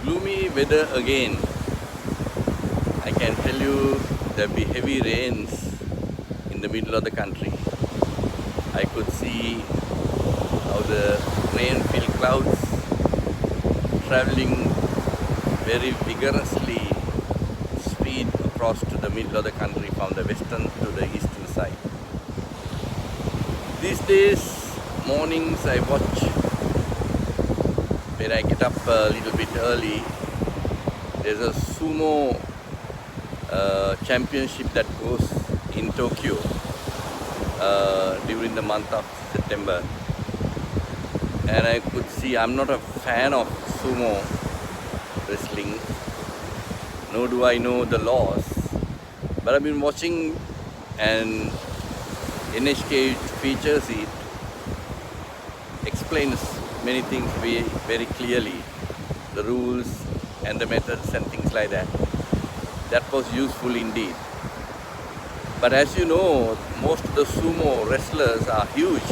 Gloomy weather again. I can tell you there'll be heavy rains in the middle of the country. I could see how the rain-filled clouds traveling very vigorously speed across to the middle of the country from the western to the eastern side. These days, mornings I watch when I get up a little bit early. There's a sumo championship that goes in Tokyo during the month of September, and I could see, I'm not a fan of sumo wrestling, nor do I know the laws, but I've been watching, and NHK features it, explains many things very clearly, the rules and the methods and things like that. That was useful indeed. But as you know, most of the sumo wrestlers are huge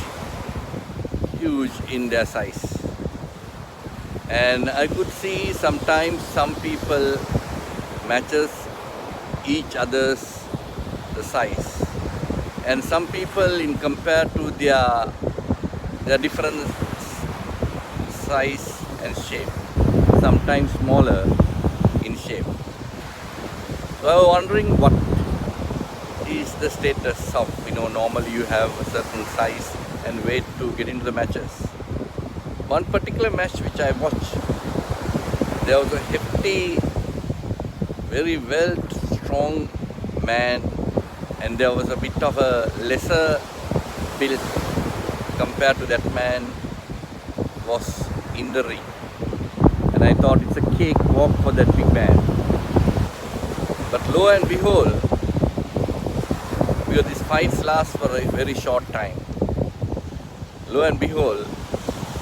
in their size. And I could see sometimes some people matches each other's the size. And some people, in compared to their different size and shape, sometimes smaller in shape. So I was wondering what is the status of, normally you have a certain size and weight to get into the matches. One particular match which I watched, there was a hefty, very well strong man, and there was a bit of a lesser build compared to that man was in the ring. And I thought it's a cakewalk for that big man. But lo and behold, because these fights last for a very short time. Lo and behold,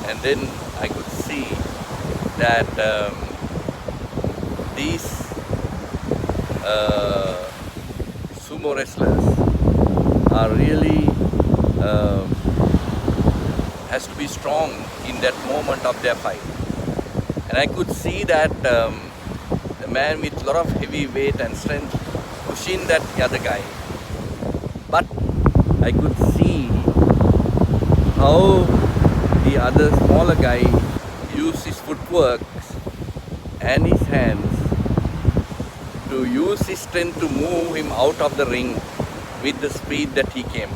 and then I could see that these sumo wrestlers are really has to be strong in that moment of their fight. And I could see that the man with a lot of heavy weight and strength pushing that other guy. But I could see how the other smaller guy used his footwork and his hands to use his strength to move him out of the ring with the speed that he came.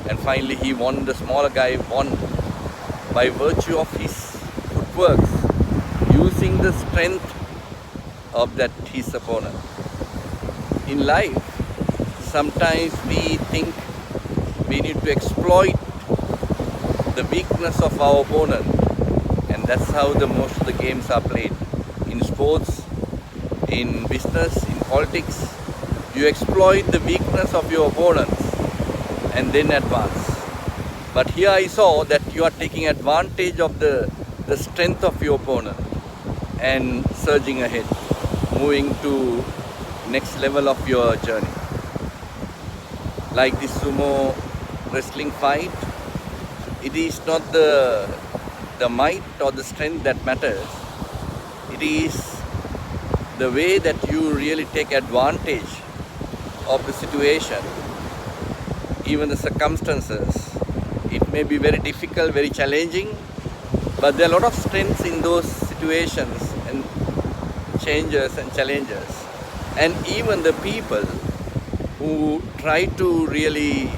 And finally he won, the smaller guy won by virtue of his footwork, using the strength of his opponent. In life, sometimes we think we need to exploit the weakness of our opponent, and that's how most of the games are played. In sports, in business, in politics, you exploit the weakness of your opponents and then advance. But here I saw that you are taking advantage of the strength of your opponent and surging ahead, moving to next level of your journey. Like this sumo wrestling fight, it is not the might or the strength that matters. It is the way that you really take advantage of the situation, even the circumstances. It may be very difficult, very challenging, but there are a lot of strengths in those situations and changes and challenges. And even the people who try to really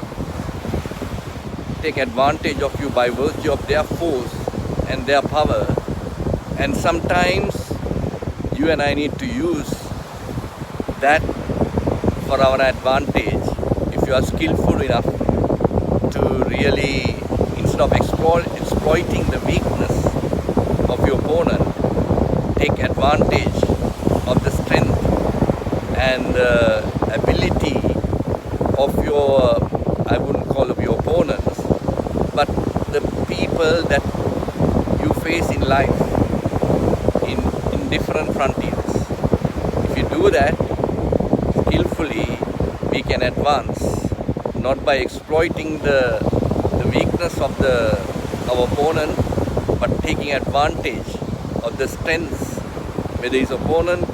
take advantage of you by virtue of their force and their power, and sometimes you and I need to use that for our advantage if you are skillful enough to really, instead of exploiting the weakness of your opponent, take advantage of the strength and ability of your, I wouldn't call them your opponents, but the people that you face in life in different frontiers. If you do that skillfully, we can advance, not by exploiting the weakness of our opponent, but taking advantage of the strengths whether his opponent